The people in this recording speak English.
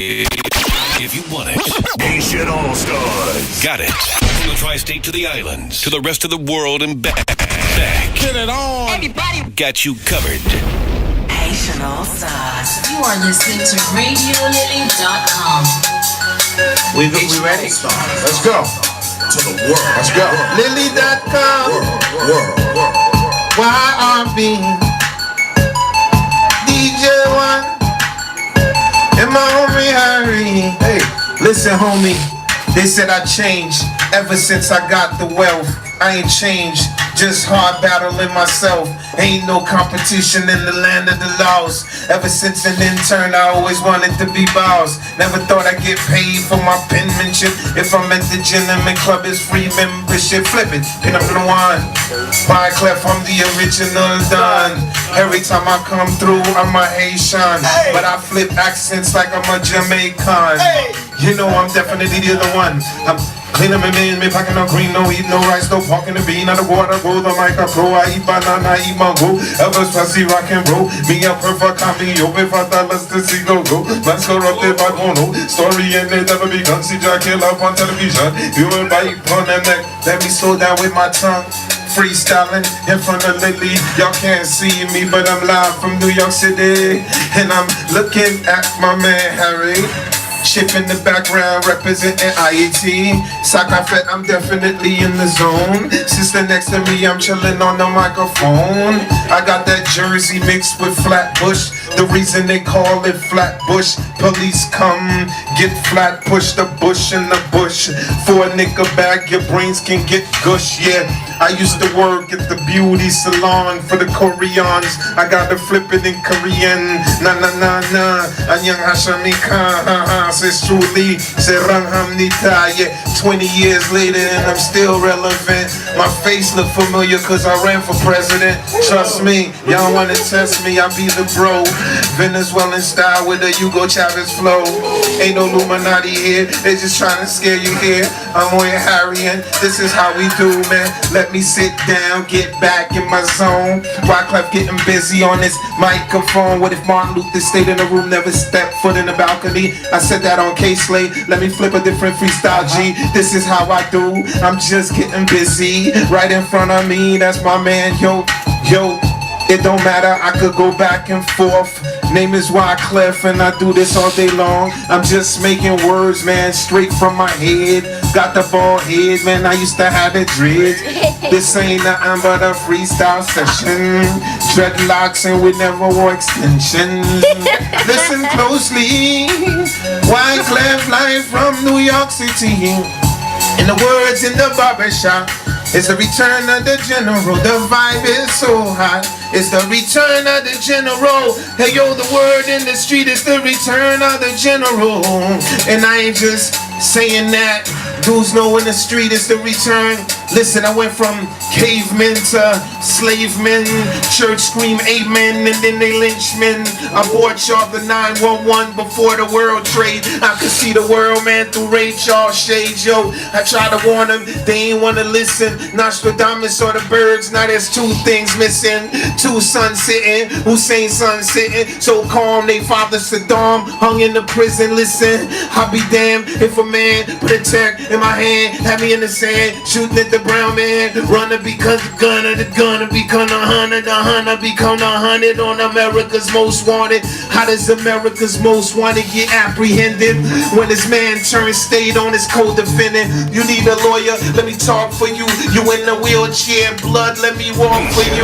If you want it, Haitian All-StarZ. got it. From the tri-state to the islands, to the rest of the world and back. Get it on. Everybody Got you covered. Haitian All-StarZ. You are listening to RadioLily.com. We ready? Let's go. To the world. Let's go. Lily.com. World. YRB. DJ One. And my homie Harry. Hey, listen, homie. They said I changed ever since I got the wealth. I ain't changed, just hard battling myself. Ain't no competition in the land of the laws. Ever since an intern, I always wanted to be boss. Never thought I'd get paid for my penmanship. If I'm at the gentleman club, it's free membership. Flip it, pin up in the one. Wyclef, I'm the original done. Every time I come through, I'm a Haitian. But I flip accents like I'm a Jamaican. You know I'm definitely the other one. I'm clean up my man, me packing no green, no eat, no rice, no pork in the bean, out of water, go the mic, I pro, I eat banana, I eat mango, ever spicy rock and roll, me a perfect cameo, if I thought let's see go, man's corrupted by mono, story and it never begun, see Jack kill up on television, you will bite on the neck, let me slow down with my tongue. Freestyling in front of Lily, y'all can't see me, but I'm live from New York City, and I'm looking at my man Harry. Chip in the background, representing IET. Sakafet, I'm definitely in the zone. Sister next to me, I'm chilling on the microphone. I got that jersey mixed with Flatbush. The reason they call it Flatbush. Police come, get flat, push the bush in the bush. For a nigga bag, your brains can get gush, yeah. I used to work at the beauty salon for the Koreans. I got to flip it in Korean. Na na na na. Anyang Hashamika. Says truly, Serang Hamnita. Yeah, 20 years later and I'm still relevant. My face look familiar cause I ran for president. Trust me, y'all wanna test me, I be the bro. Venezuelan style with a Hugo Chavez flow. Ain't no Illuminati here, they just trying to scare you here. I'm with Harry and this is how we do, man. Let me sit down, get back in my zone. Wyclef getting busy on this microphone. What if Martin Luther stayed in the room, never stepped foot in the balcony? I said that on K-Slay. Let me flip a different freestyle, G. This is how I do. I'm just getting busy. Right in front of me, that's my man, yo. It don't matter, I could go back and forth. Name is Wyclef and I do this all day long. I'm just making words, man, straight from my head. Got the bald head, man, I used to have the dreads. This ain't nothing but a freestyle session. Dreadlocks and we never wore extensions. Listen closely. Wyclef live from New York City. In the words in the barbershop, it's the return of the general. The vibe is so hot. It's the return of the general. Hey yo, the word in the street is the return of the general. And I ain't just saying that. Dudes know in the street it's the return. Listen, I went from cavemen to slave men. Church scream amen and then they lynch men. I bought y'all the 911 before the world trade. I could see the world, man, through Rachel shades, yo. I tried to warn them, they ain't wanna listen. Nostradamus or the birds, now there's two things missing. Two sons sitting, Hussein son sitting. So calm, they father Saddam hung in the prison. Listen, I'll be damned if a man put a tech in my hand, had me in the sand, shooting at the brown man. Runner because the gunner become a hundred, the hunter become 100 on America's Most Wanted. How does America's Most Wanted get apprehended? When his man turns state on his co-defendant. You need a lawyer, let me talk for you. You in the wheelchair, blood, let me walk for you.